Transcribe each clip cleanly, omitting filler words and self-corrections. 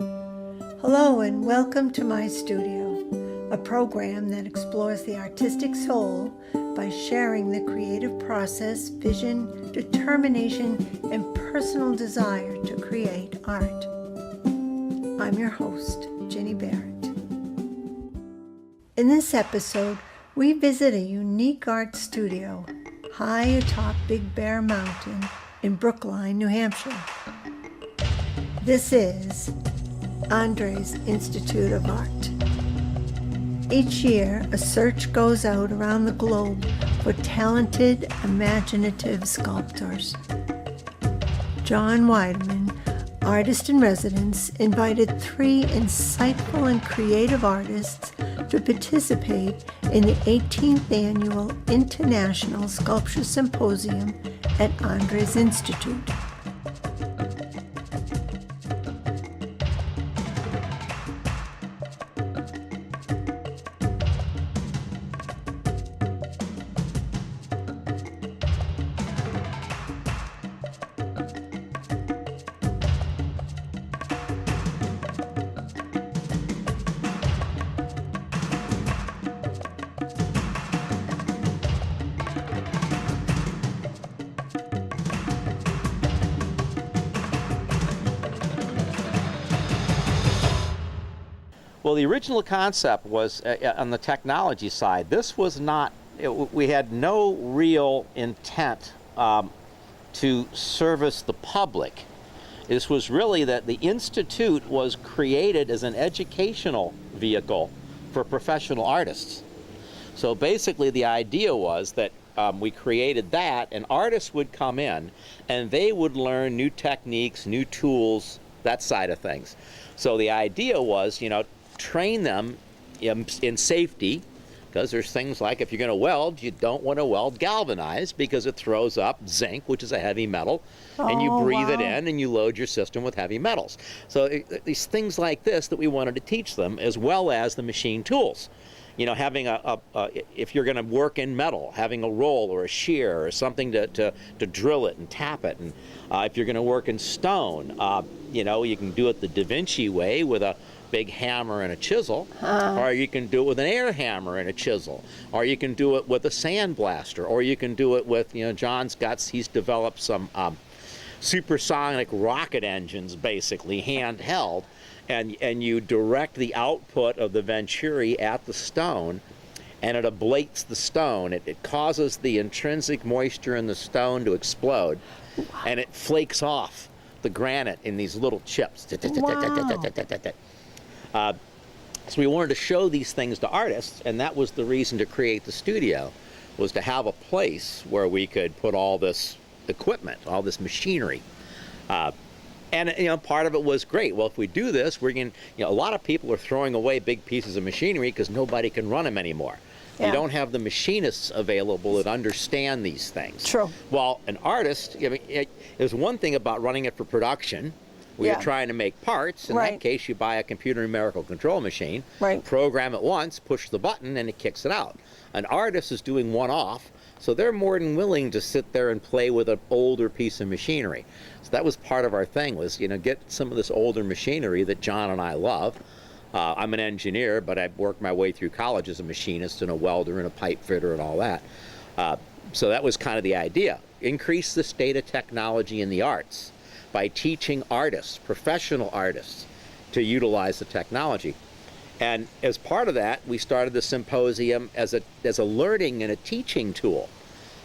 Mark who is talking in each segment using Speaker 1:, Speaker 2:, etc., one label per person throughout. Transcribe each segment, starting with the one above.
Speaker 1: Hello and welcome to my studio, a program that explores the artistic soul by sharing the creative process, vision, determination, and personal desire to create art. I'm your host, Ginny Barrett. In this episode, we visit a unique art studio high atop Big Bear Mountain in Brookline, New Hampshire. This is Andre's Institute of Art. Each year, a search goes out around the globe for talented, imaginative sculptors. John Weideman, artist in residence, invited 3 insightful and creative artists to participate in the 18th Annual International Sculpture Symposium at Andre's Institute.
Speaker 2: Well, the original concept was on the technology side. This was not, we had no real intent to service the public. This was really that the Institute was created as an educational vehicle for professional artists. So basically the idea was that we created that, and artists would come in and they would learn new techniques, new tools, that side of things. So the idea was, train them in safety, because there's things like if you're going to weld, you don't want to weld galvanized because it throws up zinc, which is a heavy metal, and you breathe it in and you load your system with heavy metals. So these things like this that we wanted to teach them, as well as the machine tools. Having if you're going to work in metal, having a roll or a shear or something to drill it and tap it. And if you're going to work in stone, you can do it the Da Vinci way with a big hammer and a chisel, or you can do it with an air hammer and a chisel, or you can do it with a sandblaster, or you can do it with, he's developed some supersonic rocket engines, basically handheld, and you direct the output of the venturi at the stone, and it ablates the stone. It causes the intrinsic moisture in the stone to explode, and it flakes off the granite in these little chips. So we wanted to show these things to artists, and that was the reason to create the studio, was to have a place where we could put all this equipment, all this machinery. And part of it was great. Well, if we do this, we're going a lot of people are throwing away big pieces of machinery because nobody can run them anymore. Yeah. You don't have the machinists available that understand these things.
Speaker 3: True.
Speaker 2: Well, an artist, there's one thing about running it for production. We are trying to make parts. In that case, you buy a computer numerical control machine, program it once, push the button, and it kicks it out. An artist is doing one-off, so they're more than willing to sit there and play with an older piece of machinery. So that was part of our thing, was, get some of this older machinery that John and I love. I'm an engineer, but I worked my way through college as a machinist and a welder and a pipe fitter and all that. So that was kind of the idea. Increase the state of technology in the arts by teaching artists, professional artists, to utilize the technology. And as part of that, we started the symposium as a learning and a teaching tool.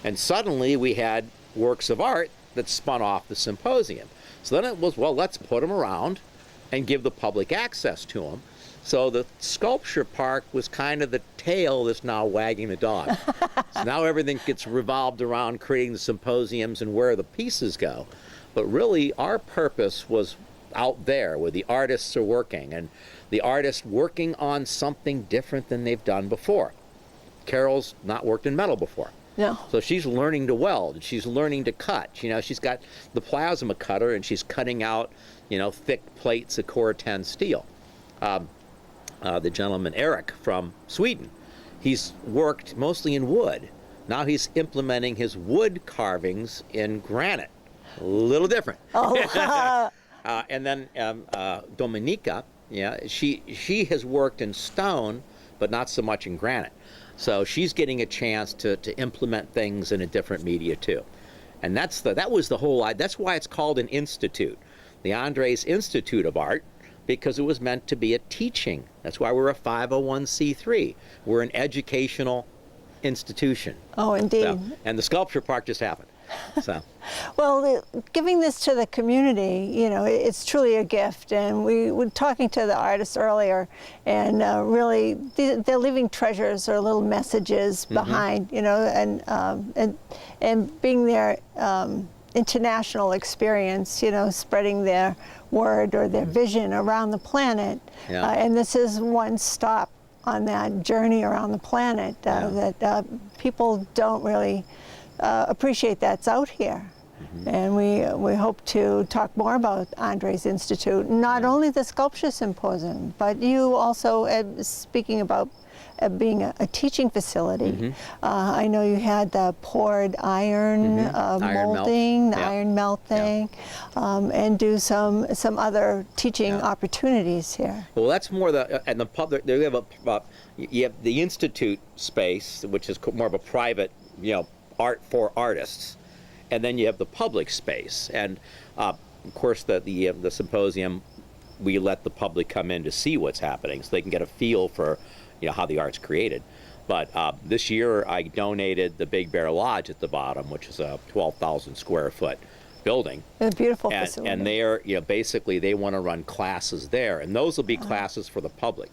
Speaker 2: And suddenly we had works of art that spun off the symposium. So then it was, well, let's put them around and give the public access to them. So the sculpture park was kind of the tail that's now wagging the dog. So now everything gets revolved around creating the symposiums and where the pieces go. But really, our purpose was out there where the artists are working, and the artists working on something different than they've done before. Carol's not worked in metal before.
Speaker 3: No.
Speaker 2: So she's learning to weld, she's learning to cut. She's got the plasma cutter, and she's cutting out, thick plates of Core 10 steel. The gentleman, Eric, from Sweden, he's worked mostly in wood. Now he's implementing his wood carvings in granite. A little different.
Speaker 3: Oh,
Speaker 2: And then Dominica, yeah, she has worked in stone, but not so much in granite. So she's getting a chance to implement things in a different media too. And that was the whole, that's why it's called an institute. The Andres Institute of Art, because it was meant to be a teaching. That's why we're a 501c3. We're an educational institution.
Speaker 1: Oh, indeed.
Speaker 2: So, and the sculpture part just happened. So.
Speaker 1: Well, giving this to the community, you know, it's truly a gift. And we were talking to the artists earlier, and really, they're leaving treasures or little messages behind, you know, and being their international experience, you know, spreading their word or their vision around the planet.
Speaker 2: Yeah.
Speaker 1: And this is one stop on that journey around the planet that people don't really appreciate that's out here. And we hope to talk more about Andres Institute, not only the Sculpture Symposium, but you also, speaking about being a teaching facility. I know you had the poured iron molding, the iron melting, and do some other teaching opportunities here.
Speaker 2: Well, that's more and the public. They have you have the institute space, which is more of a private, you know, art for artists, and then you have the public space. And of course, the symposium, we let the public come in to see what's happening, so they can get a feel for, you know, how the art's created. But this year I donated the Big Bear Lodge at the bottom, which is a 12,000 square foot building.
Speaker 1: A beautiful facility.
Speaker 2: And they're, you know, basically they want to run classes there, and those will be classes for the public.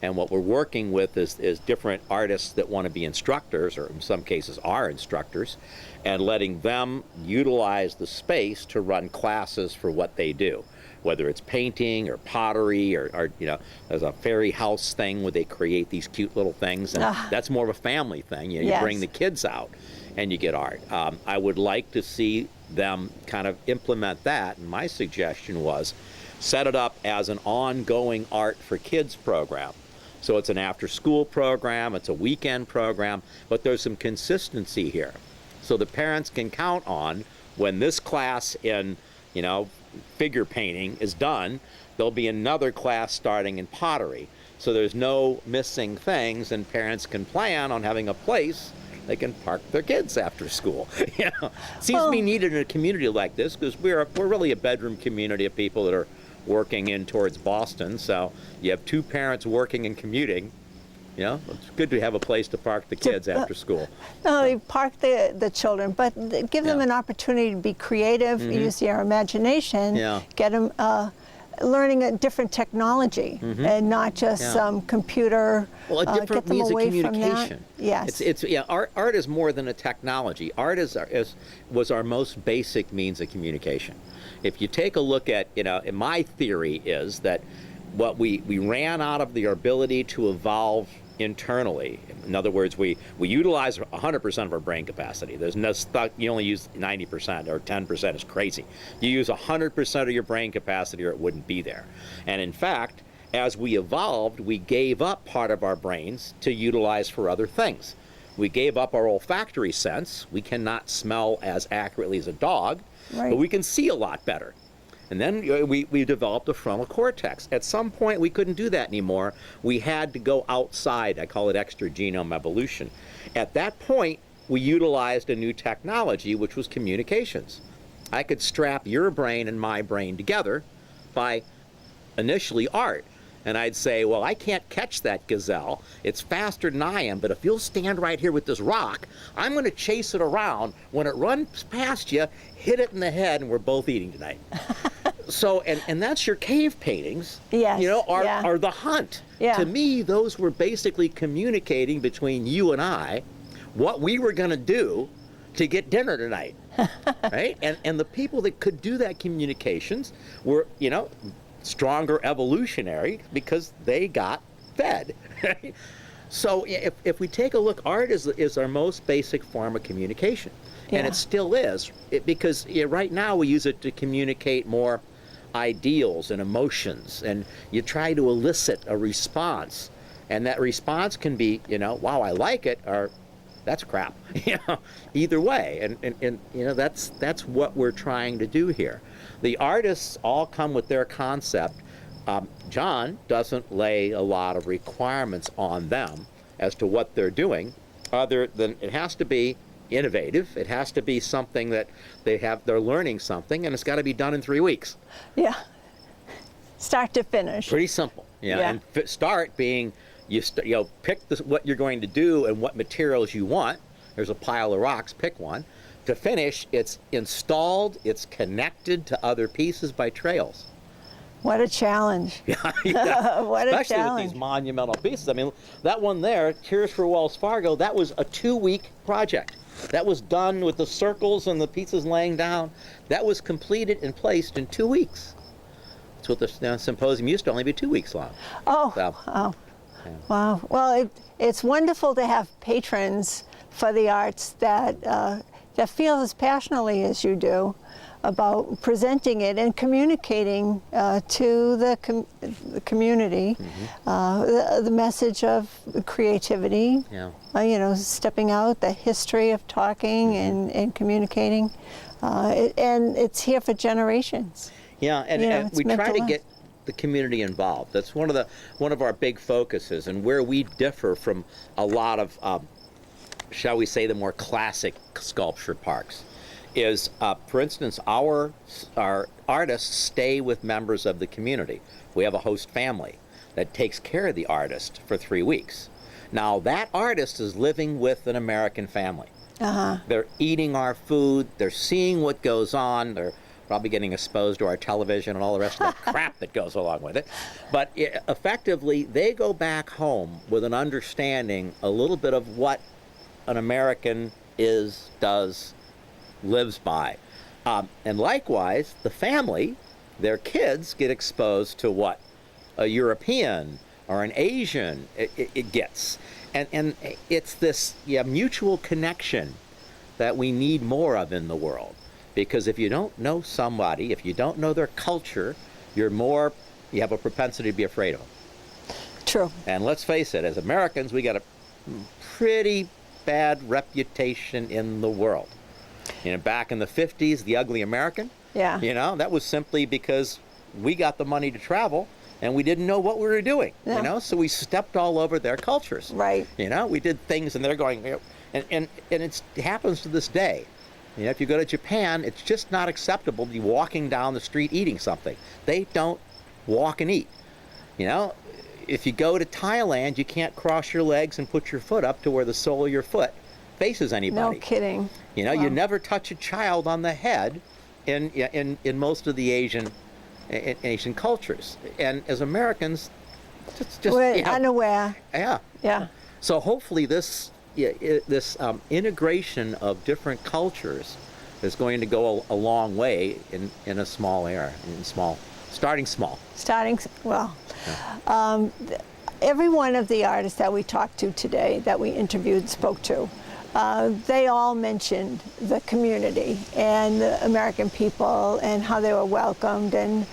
Speaker 2: And what we're working with is different artists that want to be instructors, or in some cases are instructors, and letting them utilize the space to run classes for what they do. Whether it's painting or pottery or you know, there's a fairy house thing where they create these cute little things, and that's more of a family thing. You know, you bring the kids out and you get art. I would like to see them kind of implement that, and my suggestion was set it up as an ongoing art for kids program. So it's an after-school program, it's a weekend program, but there's some consistency here. So the parents can count on when this class in, you know, figure painting is done, there'll be another class starting in pottery. So there's no missing things, and parents can plan on having a place they can park their kids after school. You know, it seems to be needed in a community like this, because we're really a bedroom community of people that are working in towards Boston. So you have two parents working and commuting. You know, it's good to have a place to park the kids after school.
Speaker 1: No, you park the children, but give them an opportunity to be creative, use their imagination, get them learning a different technology, and not just some computer.
Speaker 2: Well, a different means of communication.
Speaker 1: Yes.
Speaker 2: It's art is more than a technology. Art was our most basic means of communication. If you take a look at, you know, my theory is that what we ran out of the ability to evolve internally. In other words, we utilize 100% of our brain capacity. There's no stuff, you only use 90% or 10% is crazy. You use 100% of your brain capacity or it wouldn't be there. And in fact, as we evolved, we gave up part of our brains to utilize for other things. We gave up our olfactory sense. We cannot smell as accurately as a dog, but we can see a lot better. And then we developed a frontal cortex. At some point, we couldn't do that anymore. We had to go outside. I call it extra genome evolution. At that point, we utilized a new technology, which was communications. I could strap your brain and my brain together by initially art. And I'd say, well, I can't catch that gazelle. It's faster than I am, but if you'll stand right here with this rock, I'm going to chase it around. When it runs past you, hit it in the head, and we're both eating tonight. So, and that's your cave paintings, you know, are the hunt. To me, those were basically communicating between you and I what we were going to do to get dinner tonight, right? And the people that could do that communications were, you know, stronger evolutionary because they got fed. Right? So if we take a look, art is our most basic form of communication, and it still is, because right now we use it to communicate more ideals and emotions, and you try to elicit a response, and that response can be, you know, wow, I like it, or that's crap. Either way, and that's what we're trying to do here. The artists all come with their concept. John doesn't lay a lot of requirements on them as to what they're doing, other than it has to be innovative. It has to be something that they're learning something, and it's got to be done in 3 weeks.
Speaker 1: Yeah. Start to finish.
Speaker 2: Pretty simple. And start being pick what you're going to do and what materials you want. There's a pile of rocks. Pick one. To finish, it's installed. It's connected to other pieces by trails.
Speaker 1: What a challenge. What a
Speaker 2: Especially
Speaker 1: challenge.
Speaker 2: with these monumental pieces. I mean, that one there, Tears for Wells Fargo, that was a 2-week project. That was done with the circles and the pieces laying down. That was completed and placed in 2 weeks. That's what the symposium used to only be 2 weeks long.
Speaker 1: Oh,
Speaker 2: So,
Speaker 1: wow. Yeah. Wow. Well, it's wonderful to have patrons for the arts that feel as passionately as you do about presenting it and communicating to the community the message of creativity, stepping out, the history of talking and communicating. And it's here for generations.
Speaker 2: Yeah, and we try to get the community involved. That's one of our big focuses, and where we differ from a lot of, shall we say, the more classic sculpture parks. Is, for instance, our artists stay with members of the community. We have a host family that takes care of the artist for 3 weeks. Now, that artist is living with an American family. They're eating our food, they're seeing what goes on, they're probably getting exposed to our television and all the rest of the crap that goes along with it. But effectively, they go back home with an understanding a little bit of what an American does, lives by. And likewise, the family, their kids get exposed to what a European or an Asian it gets. And it's this mutual connection that we need more of in the world. Because if you don't know somebody, if you don't know their culture, you have a propensity to be afraid of them.
Speaker 1: True.
Speaker 2: And let's face it, as Americans, we got a pretty bad reputation in the world. Back in the 50s, the ugly American, that was simply because we got the money to travel and we didn't know what we were doing, so we stepped all over their cultures.
Speaker 1: Right.
Speaker 2: We did things and they're going, and it happens to this day. If you go to Japan, it's just not acceptable to be walking down the street eating something. They don't walk and eat. If you go to Thailand, you can't cross your legs and put your foot up to where the sole of your foot faces anybody.
Speaker 1: No kidding.
Speaker 2: Wow. You never touch a child on the head in most of the Asian cultures. And as Americans, just
Speaker 1: we're unaware.
Speaker 2: Yeah. So hopefully this integration of different cultures is going to go a long way in a small area, starting small.
Speaker 1: Every one of the artists that we talked to today, that we interviewed, spoke to, they all mentioned the community and the American people and how they were welcomed, and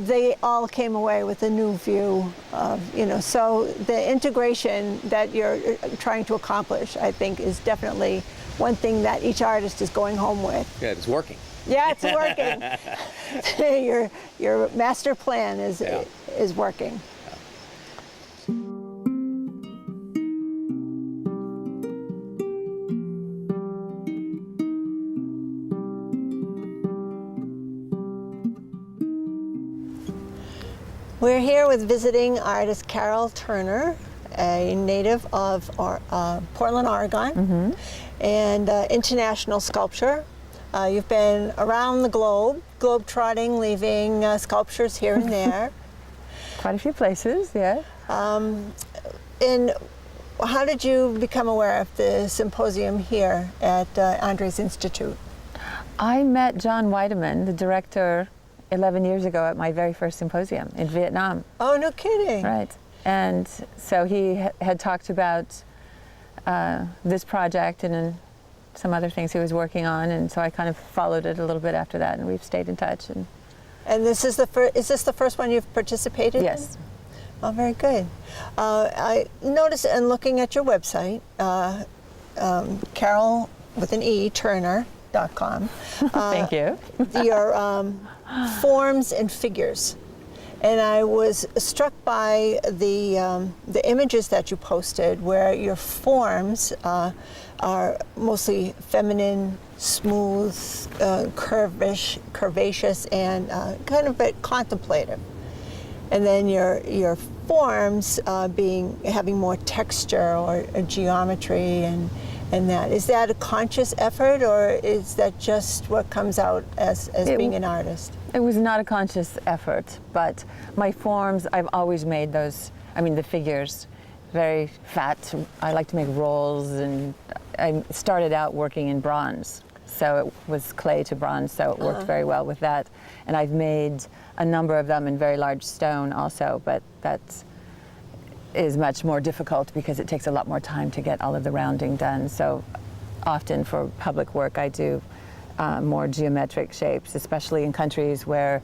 Speaker 1: they all came away with a new view of, so the integration that you're trying to accomplish, I think, is definitely one thing that each artist is going home with.
Speaker 2: Yeah, it's working.
Speaker 1: Yeah, it's working. Your master plan is working. We're here with visiting artist Carol Turner, a native of Portland, Oregon, and international sculptor. You've been around the globe-trotting, leaving sculptures here and there.
Speaker 3: Quite a few places, yeah.
Speaker 1: And how did you become aware of the symposium here at Andre's Institute?
Speaker 3: I met John Weideman, the director, 11 years ago at my very first symposium in Vietnam.
Speaker 1: Oh, no kidding.
Speaker 3: Right. And so he had talked about this project and some other things he was working on, and so I kind of followed it a little bit after that, and we've stayed in touch.
Speaker 1: And this is is this the first one you've participated in?
Speaker 3: Yes.
Speaker 1: Oh, very good. I noticed in looking at your website, Carol with an E, Turner.com.
Speaker 3: Thank you.
Speaker 1: Your forms and figures. And I was struck by the images that you posted where your forms are mostly feminine, smooth, curvaceous, and kind of a bit contemplative. And then your forms having more texture or geometry and that. Is that a conscious effort, or is that just what comes out as being an artist?
Speaker 3: It was not a conscious effort, but my forms, I've always made those, the figures, very fat. I like to make rolls, and I started out working in bronze. So it was clay to bronze, so it worked very well with that. And I've made a number of them in very large stone also, but that is much more difficult because it takes a lot more time to get all of the rounding done. So often for public work, I do more geometric shapes, especially in countries where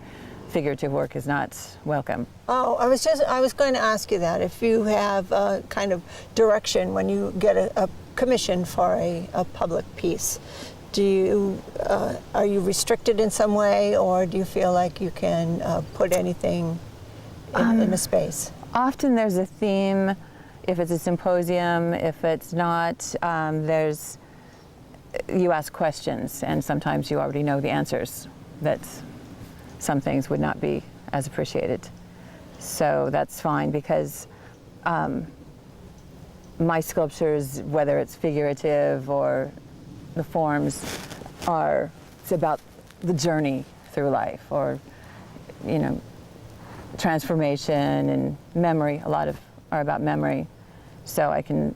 Speaker 3: figurative work is not welcome.
Speaker 1: Oh, I was going to ask you that. If you have a kind of direction when you get a commission for a public piece, are you restricted in some way, or do you feel like you can put anything in a space?
Speaker 3: Often there's a theme. If it's a symposium, if it's not, you ask questions, and sometimes you already know the answers, that some things would not be as appreciated. So that's fine, because my sculptures, whether it's figurative or the forms, it's about the journey through life, or transformation and memory. A lot of are about memory, so I can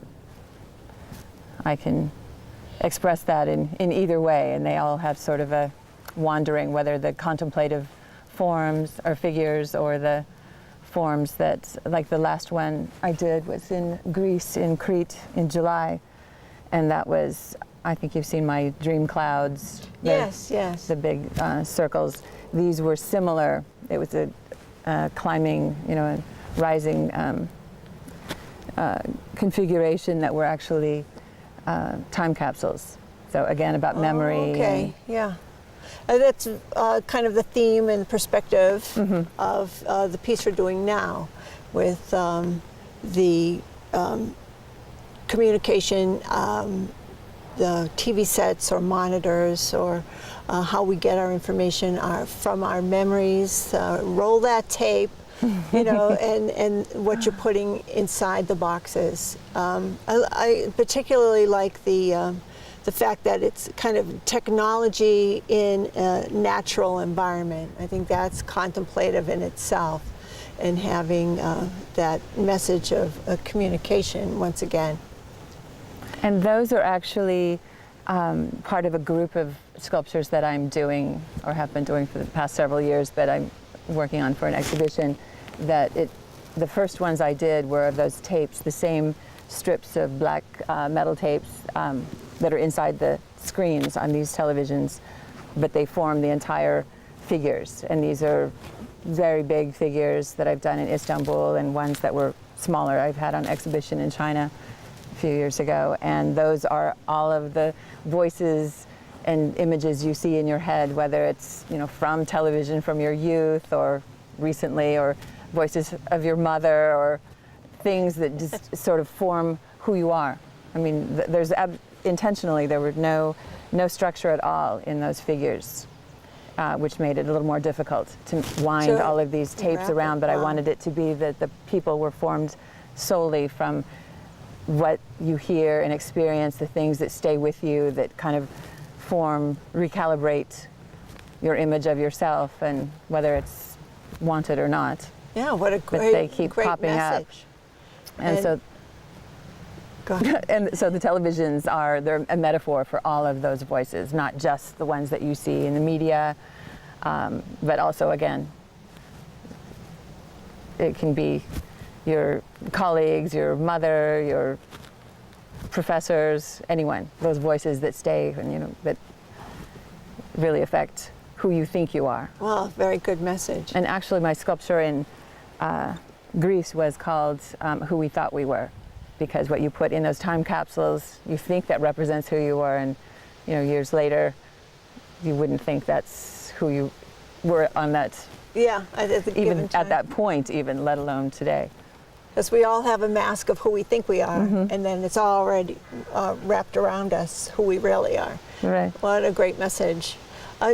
Speaker 3: express that in either way, and they all have sort of a wandering, whether the contemplative forms or figures, or the forms that, like the last one I did was in Greece, in Crete, in July, and that was, I think you've seen my dream clouds.
Speaker 1: Yes.
Speaker 3: The big circles. These were similar. It was a climbing, a rising configuration that were actually time capsules. So again, about memory.
Speaker 1: Okay, yeah. That's kind of the theme and perspective of the piece we're doing now, with the communication, the TV sets or monitors, or how we get our information from our memories. Roll that tape, and what you're putting inside the boxes. I particularly like the fact that it's kind of technology in a natural environment. I think that's contemplative in itself, and having that message of communication once again.
Speaker 3: And those are actually part of a group of sculptures that I'm doing, or have been doing for the past several years, but I'm working on for an exhibition. The first ones I did were of those tapes, the same strips of black metal tapes that are inside the screens on these televisions, but they form the entire figures. And these are very big figures that I've done in Istanbul, and ones that were smaller I've had on exhibition in China a few years ago. And those are all of the voices and images you see in your head, whether it's from television, from your youth, or recently, or voices of your mother, or things that just sort of form who you are. I mean, intentionally there were no structure at all in those figures, which made it a little more difficult to wind all of these tapes around. But I wanted it to be that the people were formed solely from what you hear and experience, the things that stay with you, that kind of recalibrate your image of yourself, and whether it's wanted or not.
Speaker 1: Yeah, what a great,
Speaker 3: but they keep
Speaker 1: great
Speaker 3: popping
Speaker 1: message.
Speaker 3: up. And so
Speaker 1: go ahead.
Speaker 3: And so the televisions they're a metaphor for all of those voices, not just the ones that you see in the media, but also, again, it can be your colleagues, your mother, your professors, anyone, those voices that stay and that really affect who you think you are.
Speaker 1: Well, very good message.
Speaker 3: And actually my sculpture in Greece was called Who We Thought We Were. because what you put in those time capsules, you think that represents who you are, and years later, you wouldn't think that's who you were on that,
Speaker 1: Yeah, at the
Speaker 3: even
Speaker 1: given time.
Speaker 3: at that point, even let alone today.
Speaker 1: Because we all have a mask of who we think we are,
Speaker 3: Mm-hmm.
Speaker 1: and then it's already wrapped around us who we really are.
Speaker 3: Right.
Speaker 1: What a great message.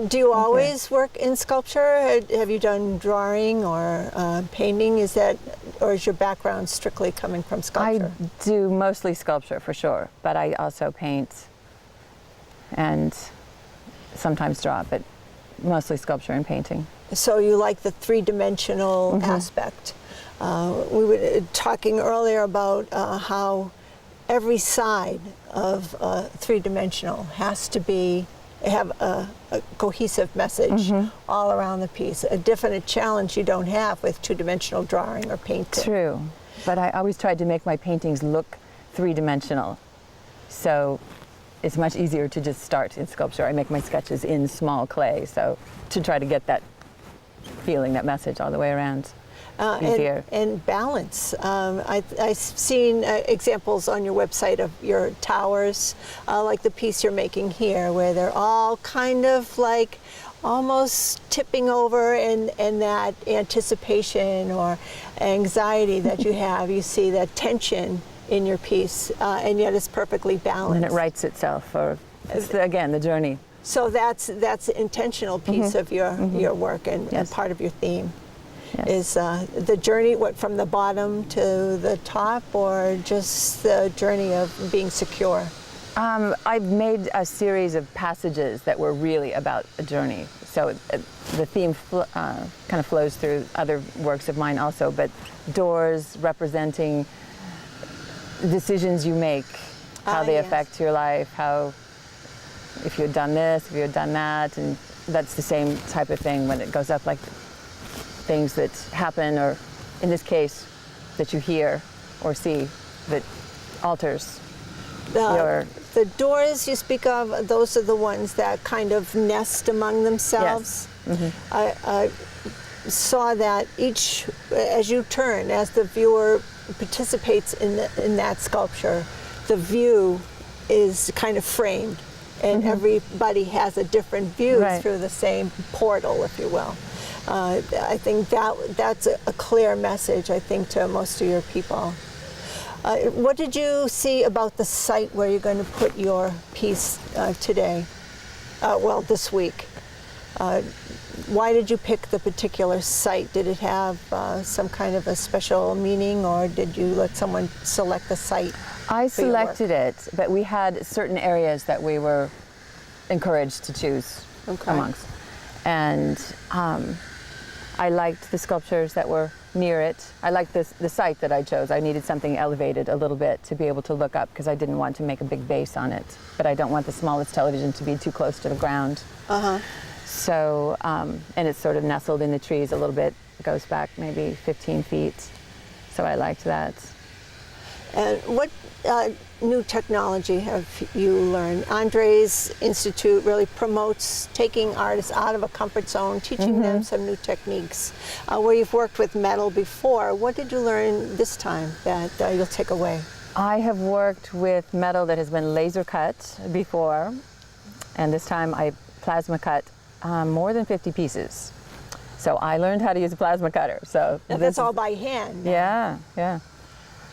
Speaker 1: Do you always work in sculpture? Have you done drawing or painting? Or is your background strictly coming from sculpture?
Speaker 3: I do mostly sculpture for sure, but I also paint and sometimes draw, but mostly sculpture and painting.
Speaker 1: So you like the three-dimensional
Speaker 3: Mm-hmm.
Speaker 1: aspect. We were talking earlier about how every side of three-dimensional has to have a cohesive message
Speaker 3: Mm-hmm.
Speaker 1: all around the piece. A definite challenge you don't have with two-dimensional drawing or painting.
Speaker 3: True, but I always tried to make my paintings look three-dimensional. So it's much easier to just start in sculpture. I make my sketches in small clay, so to try to get that feeling, that message all the way around. Easier.
Speaker 1: And balance. I've seen examples on your website of your towers, like the piece you're making here, where they're all kind of like almost tipping over, and that anticipation or anxiety that you have, you see that tension in your piece, and yet it's perfectly balanced.
Speaker 3: And it writes itself, or it's again, the journey.
Speaker 1: So that's an intentional piece of your work and
Speaker 3: Yes.
Speaker 1: part of your theme.
Speaker 3: Yes.
Speaker 1: Is the journey from the bottom to the top, or just the journey of being secure?
Speaker 3: I've made a series of passages that were really about a journey. So the theme kind of flows through other works of mine also, but doors representing decisions you make, how they
Speaker 1: yes.
Speaker 3: affect your life, how if you had done this, if you had done that, and that's the same type of thing when it goes up, like things that happen, or in this case, that you hear or see that alters your...
Speaker 1: The doors you speak of, those are the ones that kind of nest among themselves.
Speaker 3: Yes. Mm-hmm.
Speaker 1: I saw that as you turn, as the viewer participates in that sculpture, the view is kind of framed, and everybody has a different view
Speaker 3: Right.
Speaker 1: through the same portal, if you will. I think that's a clear message, I think, to most of your people. What did you see about the site where you're going to put your piece today? This week. Why did you pick the particular site? Did it have some kind of a special meaning, or did you let someone select the site?
Speaker 3: I
Speaker 1: for your work?
Speaker 3: selected it, but we had certain areas that we were encouraged to choose amongst. And I liked the sculptures that were near it. I liked the site that I chose. I needed something elevated a little bit to be able to look up, because I didn't want to make a big base on it. But I don't want the smallest television to be too close to the ground. So, and it's sort of nestled in the trees a little bit. It goes back maybe 15 feet. So I liked that.
Speaker 1: And what new technology have you learned? Andre's Institute really promotes taking artists out of a comfort zone, teaching them some new techniques. Where you've worked with metal before, what did you learn this time that you'll take away?
Speaker 3: I have worked with metal that has been laser cut before, and this time I plasma cut more than 50 pieces. So I learned how to use a plasma cutter. So
Speaker 1: Now, that's all by hand.
Speaker 3: Yeah, yeah.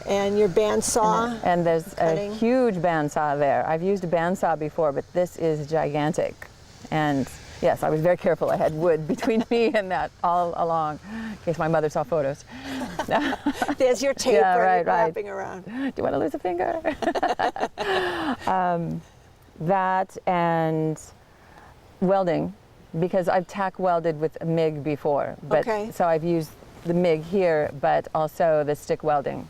Speaker 1: And your bandsaw.
Speaker 3: And there's
Speaker 1: cutting.
Speaker 3: a huge bandsaw there. I've used a bandsaw before, but this is gigantic. And yes, I was very careful. I had wood between me and that all along, in case my mother saw photos.
Speaker 1: There's your tape wrapping around.
Speaker 3: Do you want to lose a finger? That and welding, because I've tack welded with a MIG before. But
Speaker 1: Okay.
Speaker 3: So I've used the MIG here, but also the stick welding,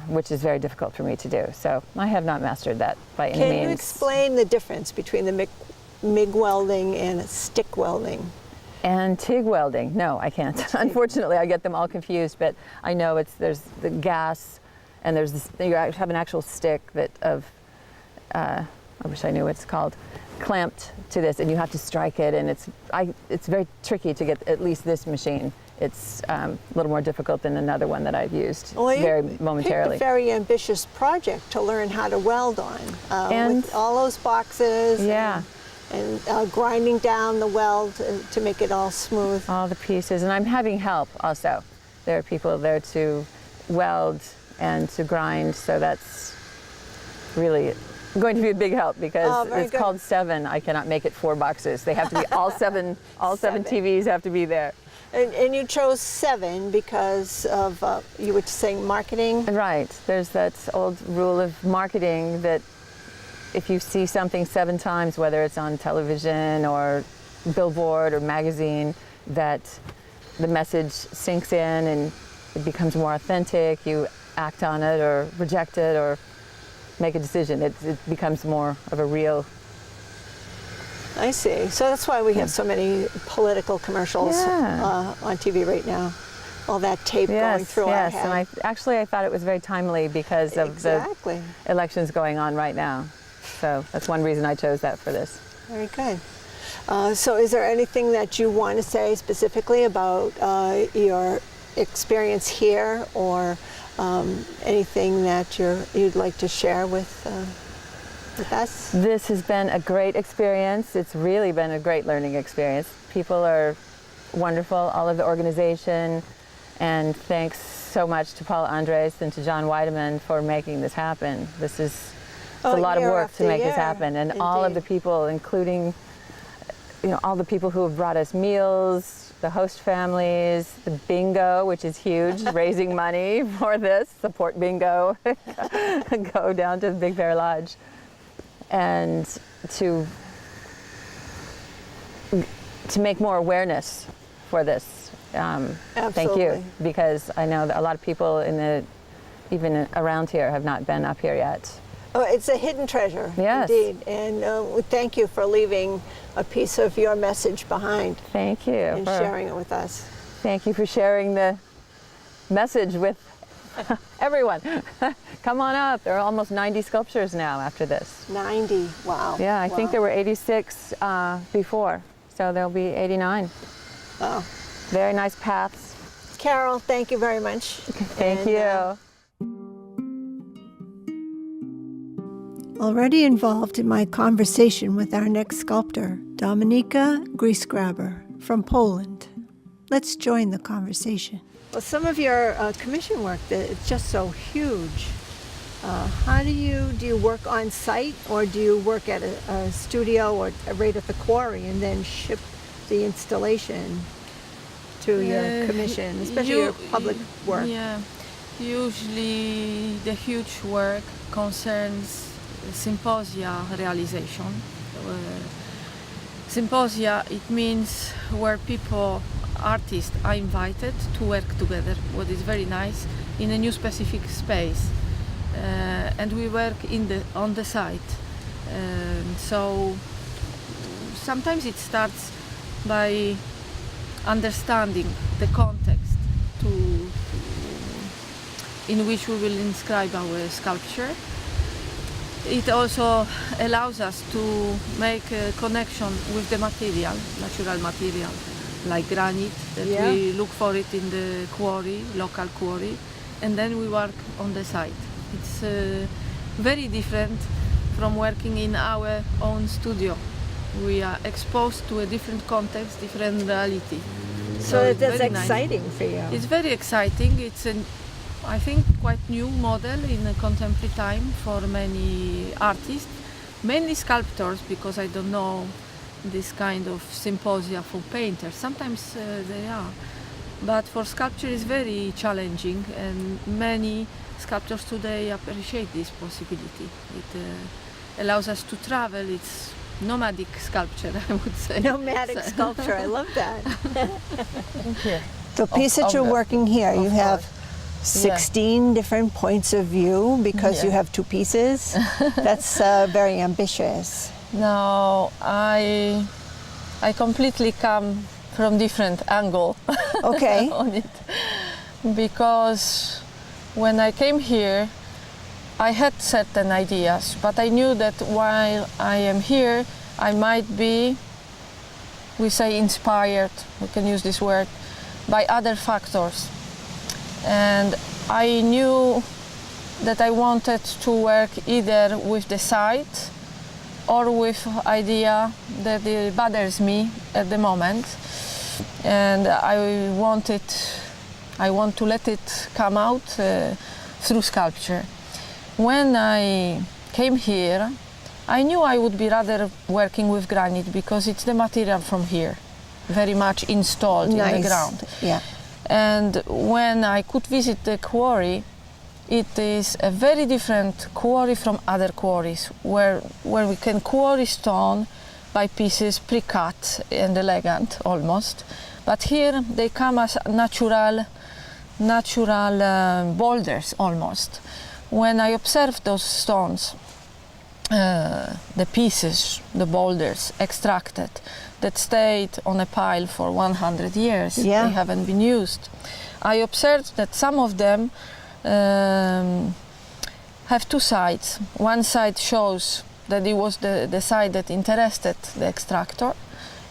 Speaker 3: which is very difficult for me to do. So I have not mastered that by any means.
Speaker 1: Can you explain the difference between the MIG welding and stick welding?
Speaker 3: And TIG welding, no, I can't. Unfortunately, I get them all confused, but I know there's the gas, and there's this, you have an actual stick I wish I knew what it's called, clamped to this, and you have to strike it, and it's very tricky to get at least this machine. It's a little more difficult than another one that I've used very momentarily.
Speaker 1: Picked a very ambitious project to learn how to weld on,
Speaker 3: And-
Speaker 1: with all those boxes.
Speaker 3: Yeah.
Speaker 1: And grinding down the weld to make it all smooth.
Speaker 3: All the pieces, and I'm having help also. There are people there to weld and to grind, so that's really going to be a big help because
Speaker 1: very
Speaker 3: it's
Speaker 1: good.
Speaker 3: called 7. I cannot make it 4 boxes. They have to be all 7. All 7 TVs have to be there.
Speaker 1: And you chose 7 because of, you were saying marketing?
Speaker 3: Right. There's that old rule of marketing that if you see something 7 times, whether it's on television or billboard or magazine, that the message sinks in and it becomes more authentic. You act on it or reject it or make a decision. It becomes more of a real.
Speaker 1: I see. So that's why we have so many political commercials on TV right now. All that tape going through our head.
Speaker 3: And I thought it was very timely because of the elections going on right now. So that's one reason I chose that for this.
Speaker 1: Very good. So is there anything that you want to say specifically about your experience here, or anything that you'd like to share with us?
Speaker 3: This has been a great experience. It's really been a great learning experience. People are wonderful, all of the organization, and thanks so much to Paul Andres and to John Weideman for making this happen. This is a lot of work to make this happen, and all of the people, including all the people who have brought us meals, the host families, the bingo, which is huge, raising money for this, support bingo, go down to the Big Bear Lodge, and to make more awareness for this. Thank you, because I know that a lot of people even around here have not been up here yet.
Speaker 1: Oh, it's a hidden treasure,
Speaker 3: yes.
Speaker 1: Indeed. And thank you for leaving a piece of your message behind.
Speaker 3: Thank you.
Speaker 1: And sharing it with us.
Speaker 3: Thank you for sharing the message with everyone. Come on up. There are almost 90 sculptures now after this.
Speaker 1: 90, wow.
Speaker 3: Yeah, I think there were 86 before, so there'll be 89.
Speaker 1: Wow.
Speaker 3: Very nice paths.
Speaker 1: Carol, thank you very much.
Speaker 3: Thank you.
Speaker 1: Already involved in my conversation with our next sculptor, Dominika Griesgraber from Poland. Let's join the conversation. Well, some of your commission work, it's just so huge. How do you work on site, or do you work at a studio or right at the quarry and then ship the installation to your commission, especially your public work?
Speaker 4: Yeah, usually the huge work concerns symposia realization. Symposia, it means where artists are invited to work together, what is very nice, in a new specific space. And we work on the site. So sometimes it starts by understanding the context in which we will inscribe our sculpture. It also allows us to make a connection with the material, natural material, like granite, that we look for it in the quarry, local quarry, and then we work on the site. It's very different from working in our own studio. We are exposed to a different context, different reality.
Speaker 1: So that's exciting for you.
Speaker 4: It's very exciting. It's I think quite new model in a contemporary time for many artists, mainly sculptors, because I don't know this kind of symposia for painters. Sometimes they are, but for sculpture it's very challenging, and many sculptors today appreciate this possibility. It allows us to travel. It's nomadic sculpture, I would say.
Speaker 1: Nomadic sculpture, I love that.
Speaker 3: Thank you.
Speaker 1: The piece that you're working here, you have 16 different points of view because you have 2 pieces. That's very ambitious.
Speaker 4: No, I completely come from different angle
Speaker 1: Okay.
Speaker 4: on it, because when I came here I had certain ideas, but I knew that while I am here I might be, we say inspired, we can use this word, by other factors. And I knew that I wanted to work either with the site or with idea that it bothers me at the moment. And I want to let it come out through sculpture. When I came here, I knew I would be rather working with granite because it's the material from here, very much installed in the ground.
Speaker 1: Yeah.
Speaker 4: And when I could visit the quarry, it is a very different quarry from other quarries, where we can quarry stone by pieces pre-cut and elegant almost. But here they come as natural boulders almost. When I observed those stones, the pieces, the boulders extracted, that stayed on a pile for 100 years, they haven't been used. I observed that some of them have two sides. One side shows that it was the side that interested the extractor,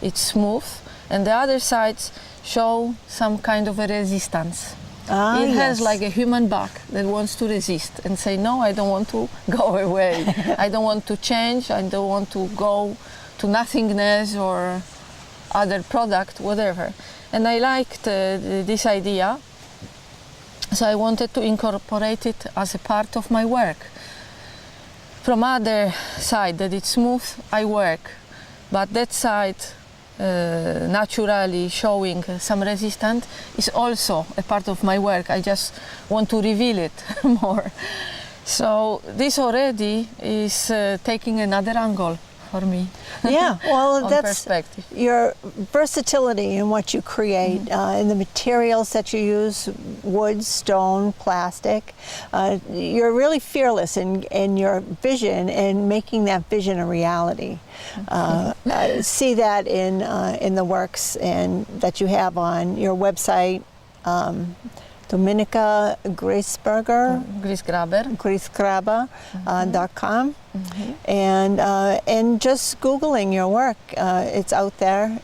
Speaker 4: it's smooth, and the other sides show some kind of a resistance. It has like a human back that wants to resist and say, no, I don't want to go away. I don't want to change. I don't want to go to nothingness or other product, whatever. And I liked this idea, so I wanted to incorporate it as a part of my work. From other side, that it's smooth, I work, but that side naturally showing some resistance is also a part of my work. I just want to reveal it more. So this already is taking another angle for me.
Speaker 1: Yeah, well, that's
Speaker 4: perspective.
Speaker 1: Your versatility in what you create, in the materials that you use, wood, stone, plastic. You're really fearless in your vision and making that vision a reality. I see that in the works and that you have on your website, Dominika Griesgraber.com. And just Googling your work, it's out there.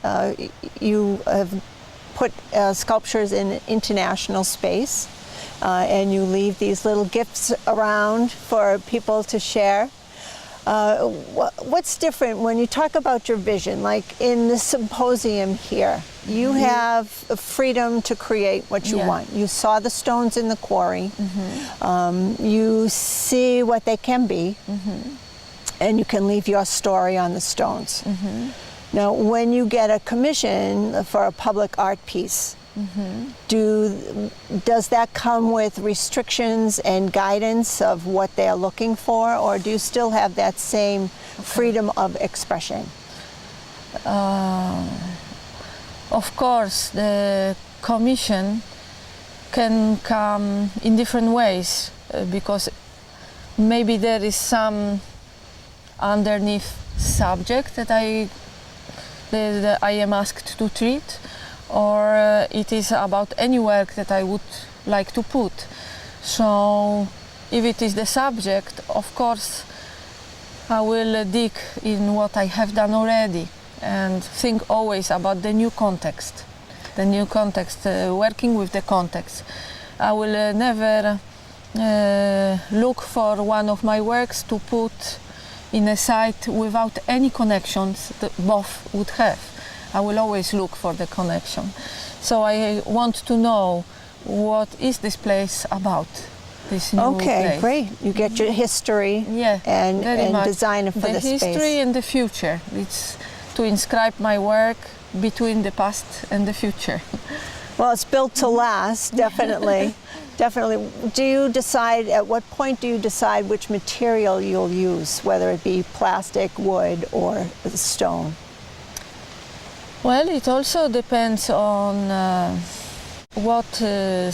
Speaker 1: You have put sculptures in international space, and you leave these little gifts around for people to share. What's different when you talk about your vision, like in the symposium here? You have freedom to create what you want. You saw the stones in the quarry. You see what they can be, and you can leave your story on the stones. Now, when you get a commission for a public art piece, does that come with restrictions and guidance of what they're looking for, or do you still have that same freedom of expression?
Speaker 4: Of course, the commission can come in different ways because maybe there is some underneath subject that I am asked to treat, or it is about any work that I would like to put. So if it is the subject, of course, I will dig in what I have done already and think always about the new context, working with the context. I will never look for one of my works to put in a site without any connections that both would have. I will always look for the connection. So I want to know what is this place about, this new place.
Speaker 1: Okay, great. You get your history and design it for the space.
Speaker 4: The history and the future. It's to inscribe my work between the past and the future.
Speaker 1: Well, it's built to last, definitely. Definitely. Do you decide, at what point do you decide which material you'll use, whether it be plastic, wood, or stone?
Speaker 4: Well, it also depends on what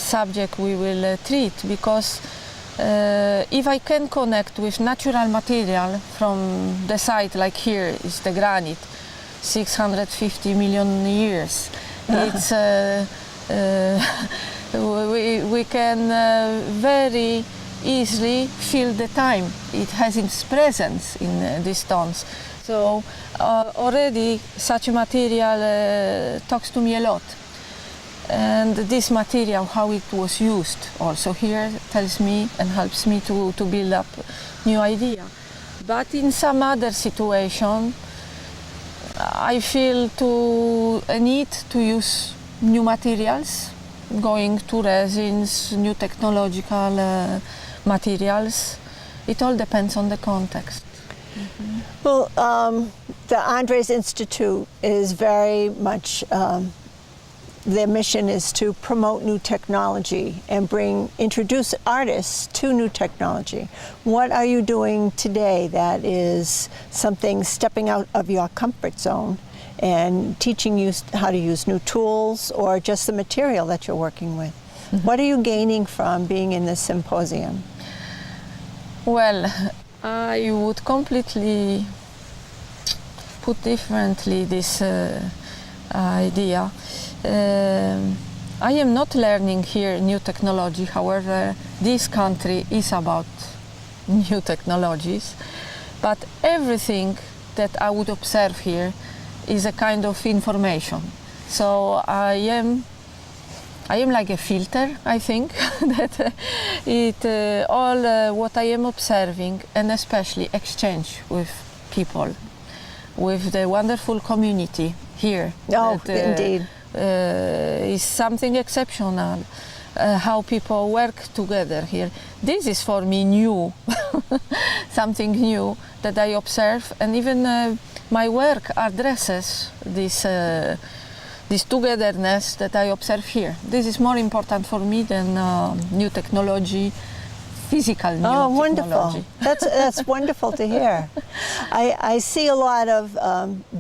Speaker 4: subject we will treat, because if I can connect with natural material from the site, like here is the granite, 650 million years, it's we can very easily feel the time it has its presence in these stones. So already such a material talks to me a lot. And this material, how it was used also here tells me and helps me to build up new idea. But in some other situation, I feel a need to use new materials, going to resins, new technological materials. It all depends on the context. Mm-hmm.
Speaker 1: Well, the Andres Institute is very much, their mission is to promote new technology and introduce artists to new technology. What are you doing today that is something stepping out of your comfort zone and teaching you how to use new tools or just the material that you're working with? Mm-hmm. What are you gaining from being in this symposium?
Speaker 4: Well, I would completely put differently this idea. I am not learning here new technology, however, this country is about new technologies, but everything that I would observe here is a kind of information. So I am like a filter, I think, that all what I am observing and especially exchange with people, with the wonderful community here.
Speaker 1: Oh,
Speaker 4: that,
Speaker 1: indeed.
Speaker 4: Is something exceptional, how people work together here. This is for me new, something new that I observe, and even my work addresses this togetherness that I observe here. This is more important for me than new technology, physical new technology.
Speaker 1: Wonderful. That's wonderful to hear. I see a lot of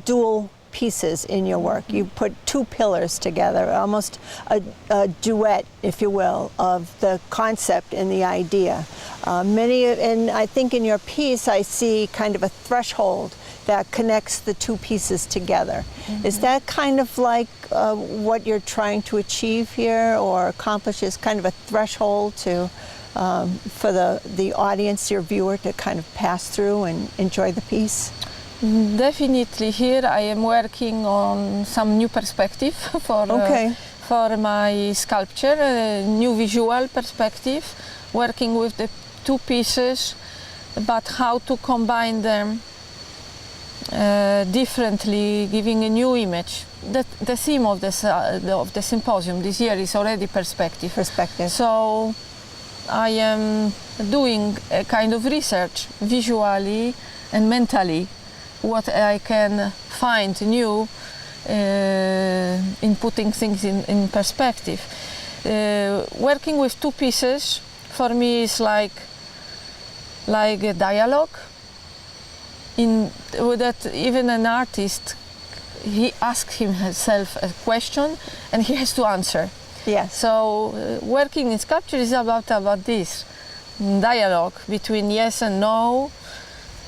Speaker 1: dual pieces in your work. You put two pillars together, almost a duet, if you will, of the concept and the idea. And I think in your piece I see kind of a threshold that connects the two pieces together. Mm-hmm. Is that kind of like what you're trying to achieve here or accomplish, is kind of a threshold to for the audience, your viewer, to kind of pass through and enjoy the piece?
Speaker 4: Definitely here I am working on some new perspective for my sculpture, a new visual perspective, working with the two pieces, but how to combine them differently, giving a new image. The theme of the symposium this year is already perspective. So I am doing a kind of research visually and mentally, what I can find new in putting things in perspective. Working with two pieces for me is like a dialogue. That even an artist, he asks himself a question and he has to answer.
Speaker 1: Yes.
Speaker 4: So working in sculpture is about this dialogue between yes and no,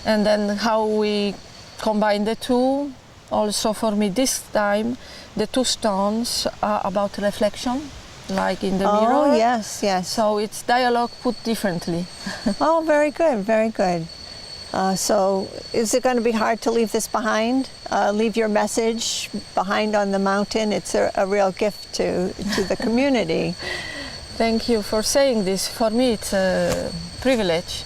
Speaker 4: and then how we combine the two. Also for me this time, the two stones are about reflection, like in the mirror.
Speaker 1: Oh, yes, yes.
Speaker 4: So it's dialogue put differently.
Speaker 1: Oh, very good, very good. So is it going to be hard to leave this behind? Leave your message behind on the mountain? It's a real gift to the community.
Speaker 4: Thank you for saying this. For me it's a privilege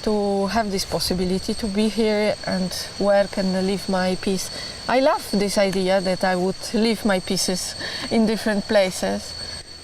Speaker 4: to have this possibility to be here and work and leave my piece. I love this idea that I would leave my pieces in different places.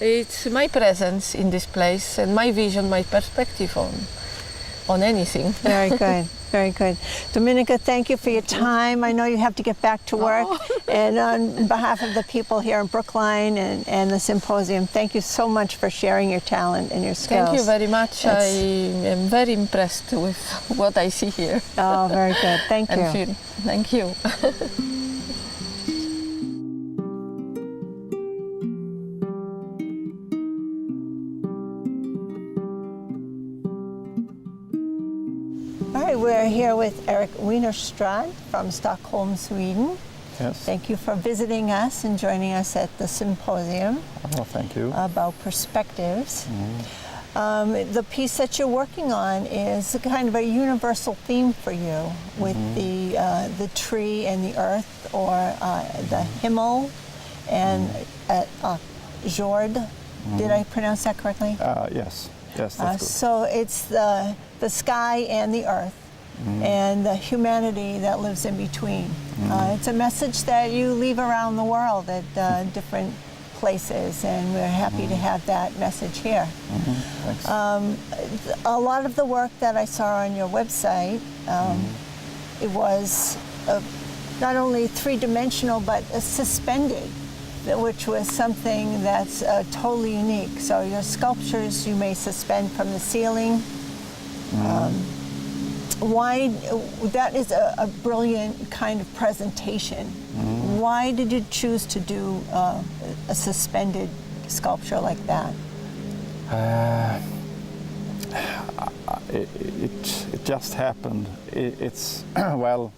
Speaker 4: It's my presence in this place and my vision, my perspective on anything.
Speaker 1: Very good, very good. Dominika, thank you for your time. I know you have to get back to work. And on behalf of the people here in Brookline and the Symposium, thank you so much for sharing your talent and your skills.
Speaker 4: Thank you very much. I am very impressed with what I see here.
Speaker 1: Oh, very good. Thank you.
Speaker 4: And feel. Thank you.
Speaker 1: All right, we're here with Erik Wienerstrand from Stockholm, Sweden.
Speaker 5: Yes.
Speaker 1: Thank you for visiting us and joining us at the Symposium.
Speaker 5: Oh, thank you.
Speaker 1: About perspectives. The piece that you're working on is a kind of a universal theme for you, with the tree and the earth, or the Himmel and Jord. Did I pronounce that correctly?
Speaker 5: Yes, yes, that's good.
Speaker 1: So it's the sky and the earth, and the humanity that lives in between. It's a message that you leave around the world at different places, and we're happy to have that message here.
Speaker 5: Thanks.
Speaker 1: A lot of the work that I saw on your website, it was not only three-dimensional, but suspended, which was something that's totally unique. So your sculptures you may suspend from the ceiling. Why? That is a brilliant kind of presentation. Why did you choose to do a suspended sculpture like that?
Speaker 5: It just happened. It's well,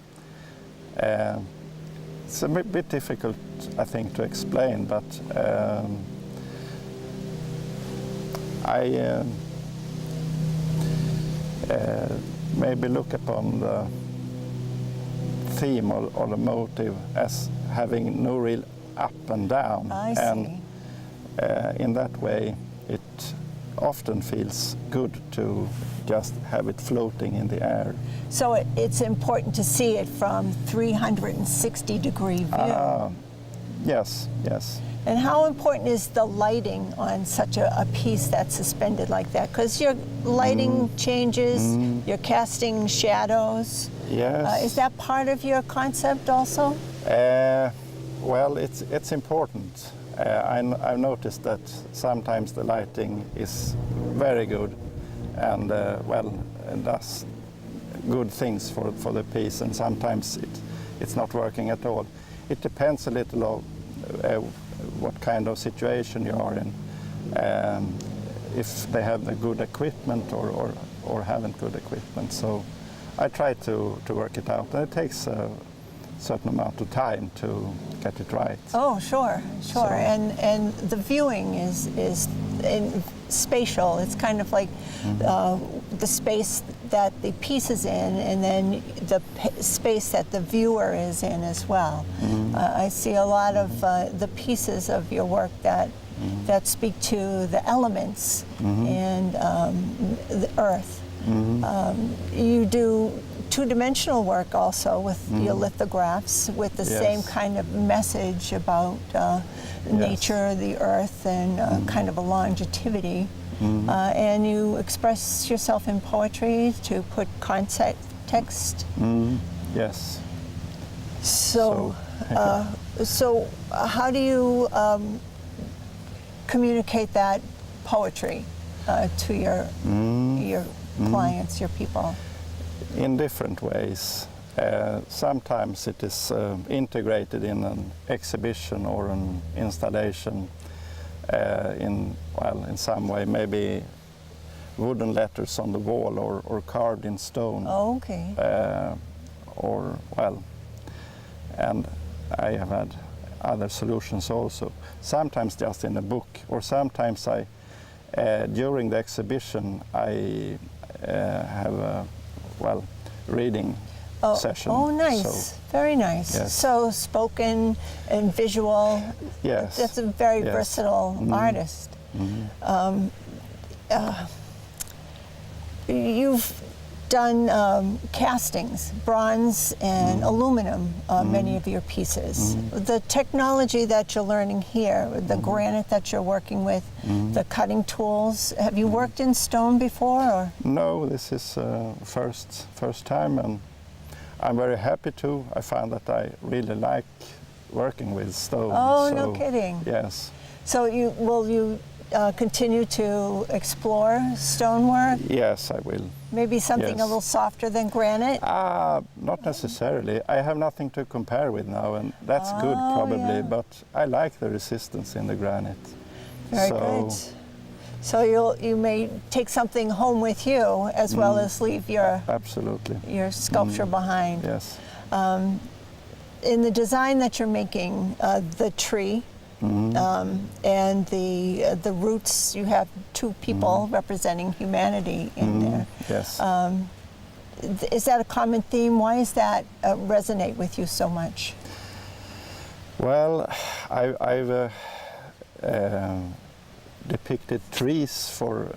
Speaker 5: it's a bit difficult, I think, to explain, but I maybe look upon the theme or the motive as having no real up and down.
Speaker 1: I see.
Speaker 5: And in that way, it often feels good to just have it floating in the air.
Speaker 1: So it's important to see it from 360-degree view.
Speaker 5: Yes, yes.
Speaker 1: And how important is the lighting on such a piece that's suspended like that? Because your lighting changes, you're casting shadows.
Speaker 5: Yes.
Speaker 1: Is that part of your concept also?
Speaker 5: Well, it's important. I've noticed that sometimes the lighting is very good and it does good things for the piece, and sometimes it's not working at all. It depends a little of what kind of situation you are in, if they have the good equipment or haven't good equipment. So I try to work it out, and it takes a certain amount of time to get it right.
Speaker 1: Oh, sure.
Speaker 5: So-
Speaker 1: And the viewing is spatial. It's kind of like the space that the piece is in, and then the space that the viewer is in as well. I see a lot of the pieces of your work that speak to the elements and the earth. You do two-dimensional work also with your lithographs, with the same
Speaker 5: Yes.
Speaker 1: kind of message about nature, the earth, and kind of a longevity. And you express yourself in poetry to put context.
Speaker 5: Yes.
Speaker 1: So how do you communicate that poetry to your clients, your people?
Speaker 5: In different ways. Sometimes it is integrated in an exhibition or an installation in some way, maybe wooden letters on the wall or carved in stone.
Speaker 1: Oh, okay.
Speaker 5: And I have had other solutions also. Sometimes just in a book, or sometimes during the exhibition I have a reading session.
Speaker 1: Oh, nice.
Speaker 5: So,
Speaker 1: very nice.
Speaker 5: yes.
Speaker 1: So spoken and visual.
Speaker 5: yes.
Speaker 1: That's a very
Speaker 5: Yes.
Speaker 1: versatile artist. You've done castings, bronze and aluminum, many of your pieces. The technology that you're learning here, the granite that you're working with, the cutting tools, have you worked in stone before? Or?
Speaker 5: No, this is first time, and I'm very happy to. I found that I really like working with stone.
Speaker 1: Oh,
Speaker 5: so,
Speaker 1: no kidding.
Speaker 5: Yes.
Speaker 1: So will you continue to explore stonework?
Speaker 5: Yes, I will.
Speaker 1: Maybe something
Speaker 5: Yes.
Speaker 1: a little softer than granite?
Speaker 5: Not necessarily. I have nothing to compare with now, and that's good probably,
Speaker 1: yeah.
Speaker 5: but I like the resistance in the granite.
Speaker 1: Very
Speaker 5: so,
Speaker 1: good. So you may take something home with you as well as leave
Speaker 5: Absolutely.
Speaker 1: your sculpture behind.
Speaker 5: Yes.
Speaker 1: In the design that you're making, the tree, and the roots. You have two people representing humanity in there.
Speaker 5: Yes.
Speaker 1: Is that a common theme? Why does that resonate with you so much?
Speaker 5: Well, I've depicted trees for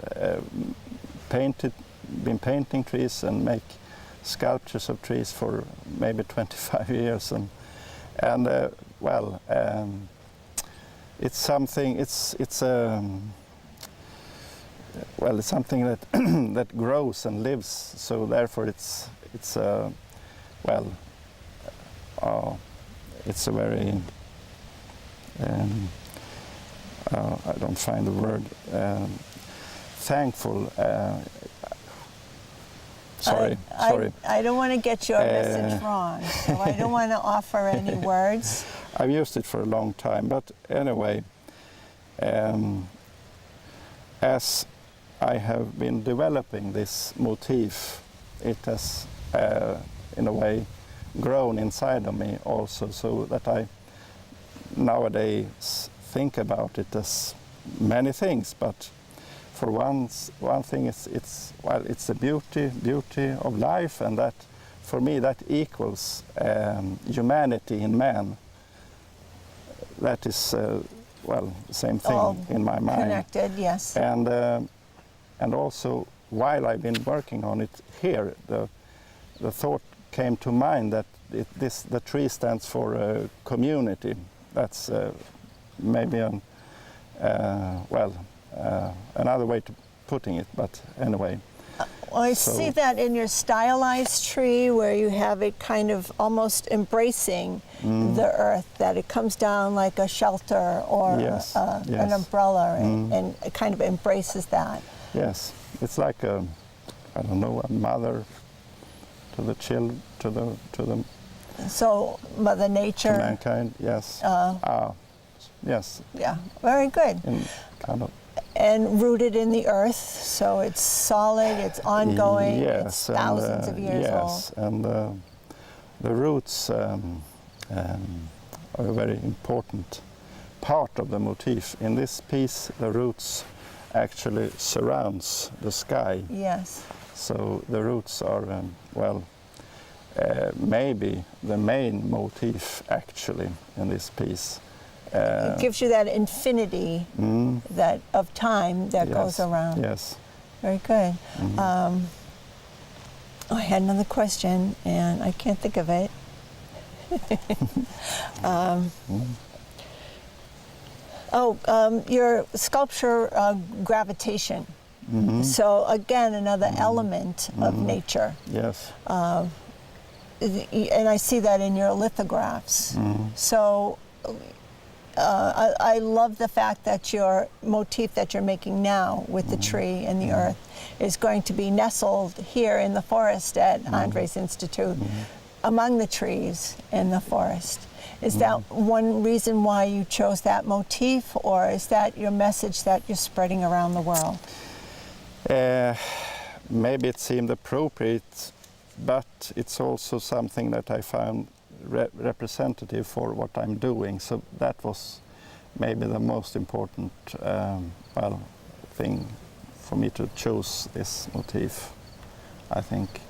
Speaker 5: been painting trees and make sculptures of trees for maybe 25 years, and well, it's something. It's well, it's something that that grows and lives. So therefore, it's well, it's a very I don't find the word thankful. Sorry.
Speaker 1: I don't want to get your message wrong, so I don't want to offer any words.
Speaker 5: I've used it for a long time, but anyway, as I have been developing this motif, it has, in a way, grown inside of me also, so that I nowadays think about it as many things, but for one thing, it's the beauty of life, and that, for me, that equals humanity in man. That is, well, the same thing in my mind.
Speaker 1: Connected, yes.
Speaker 5: And also, while I've been working on it here, the thought came to mind that the tree stands for community. That's maybe another way to putting it, but anyway.
Speaker 1: Well, I see that in your stylized tree, where you have it kind of almost embracing the earth, that it comes down like a shelter or an umbrella, and it kind of embraces that.
Speaker 5: Yes, it's like I don't know, a mother to the children, to the.
Speaker 1: So Mother Nature.
Speaker 5: To mankind, yes. Yes.
Speaker 1: Yeah, very good.
Speaker 5: Kind of.
Speaker 1: And rooted in the earth, so it's solid, it's ongoing, it's thousands of years old.
Speaker 5: Yes, and the roots are a very important part of the motif. In this piece, the roots actually surrounds the sky.
Speaker 1: Yes.
Speaker 5: So the roots are, maybe the main motif actually in this piece.
Speaker 1: It gives you that infinity that of time that goes around.
Speaker 5: Yes.
Speaker 1: Very good. I had another question and I can't think of it. Your sculpture gravitation. So again, another element of nature.
Speaker 5: Yes.
Speaker 1: And I see that in your lithographs. So I love the fact that your motif that you're making now with the tree and the earth is going to be nestled here in the forest at Andres Institute, among the trees in the forest. Is that one reason why you chose that motif, or is that your message that you're spreading around the world?
Speaker 5: Maybe it seemed appropriate, but it's also something that I found representative for what I'm doing. So that was maybe the most important thing for me to choose this motif, I think.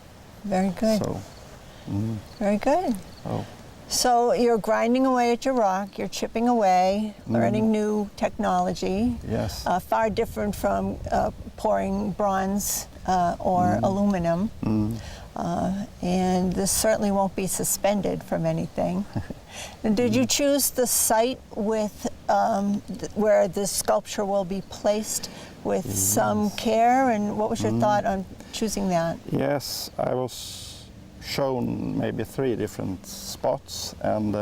Speaker 1: Very good.
Speaker 5: So,
Speaker 1: very good.
Speaker 5: Oh.
Speaker 1: So you're grinding away at your rock, you're chipping away, learning new technology.
Speaker 5: Yes.
Speaker 1: Far different from pouring bronze or aluminum. And this certainly won't be suspended from anything. And did you choose the site with where this sculpture will be placed with some care? And what was your thought on choosing that?
Speaker 5: Yes, I was shown maybe 3 different spots, and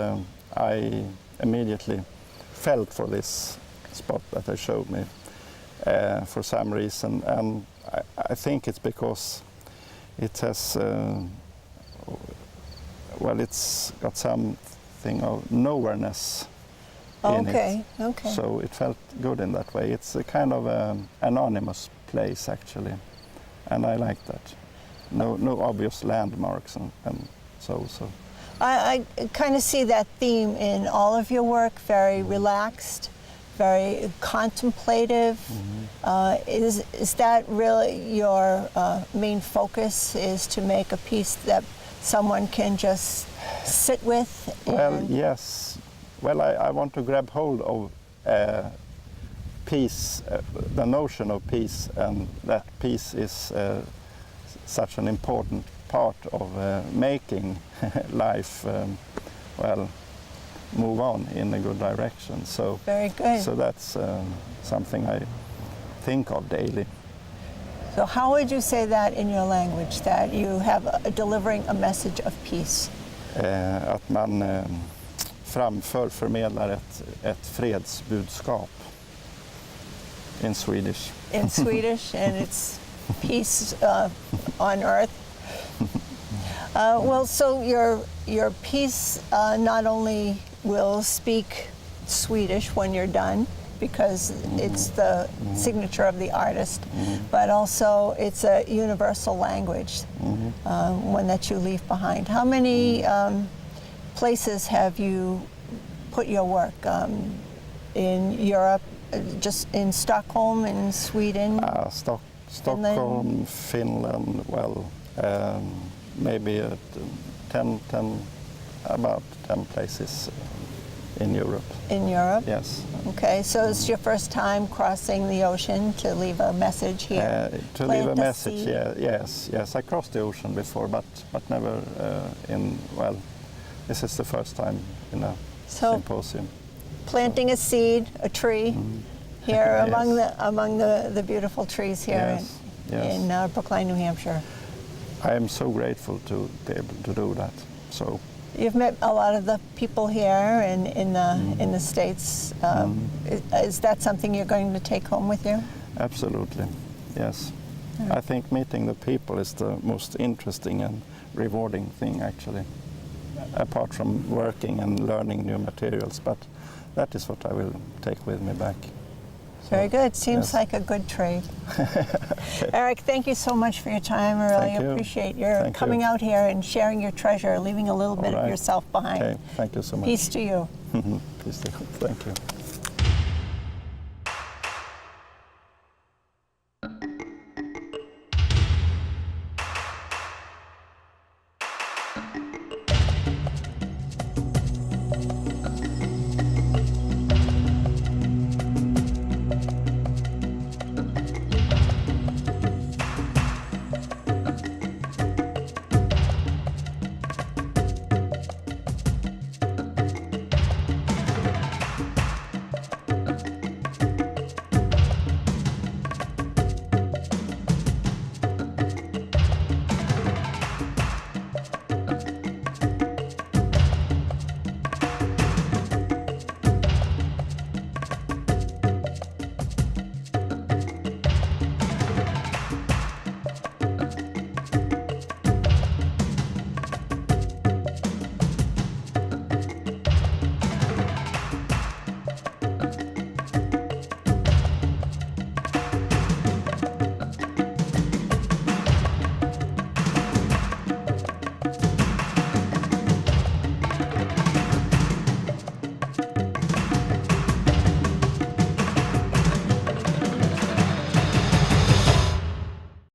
Speaker 5: I immediately felt for this spot that they showed me for some reason. And I think it's because it has, it's got something of nowhereness in it.
Speaker 1: Okay.
Speaker 5: So it felt good in that way. It's a kind of anonymous place actually, and I like that. No obvious landmarks and so.
Speaker 1: I kind of see that theme in all of your work, very relaxed, very contemplative. Is that really your main focus, is to make a piece that someone can just sit with?
Speaker 5: Well, yes. Well, I want to grab hold of peace, the notion of peace, and that peace is such an important part of making life, well, move on in a good direction. So,
Speaker 1: Very good.
Speaker 5: So that's something I think of daily.
Speaker 1: So how would you say that in your language, that you have delivering a message of peace?
Speaker 5: Att man förmedlar ett fredsbudskap in Swedish.
Speaker 1: In Swedish, and it's peace on earth. Well, so your piece not only will speak Swedish when you're done, because it's the signature of the artist, but also it's a universal language, one that you leave behind. How many places have you put your work? In Europe, just in Stockholm, in Sweden?
Speaker 5: Stockholm, Finland, well, maybe about 10 places in Europe.
Speaker 1: In Europe?
Speaker 5: Yes.
Speaker 1: Okay, so it's your first time crossing the ocean to leave a message here?
Speaker 5: To leave a message, yeah, yes. I crossed the ocean before, but never well, this is the first time in a symposium.
Speaker 1: Planting a seed, a tree, here among the beautiful trees here in Brookline, New Hampshire.
Speaker 5: I am so grateful to be able to do that. So.
Speaker 1: You've met a lot of the people here in the States. Is that something you're going to take home with you?
Speaker 5: Absolutely, yes. I think meeting the people is the most interesting and rewarding thing, actually, apart from working and learning new materials. But that is what I will take with me back.
Speaker 1: Very good. Seems like a good trade. Eric, thank you so much for your time. I really appreciate your coming out here and sharing your treasure, leaving a little bit of yourself behind.
Speaker 5: Okay, thank you so much.
Speaker 1: Peace to you.
Speaker 5: Peace to you. Thank you.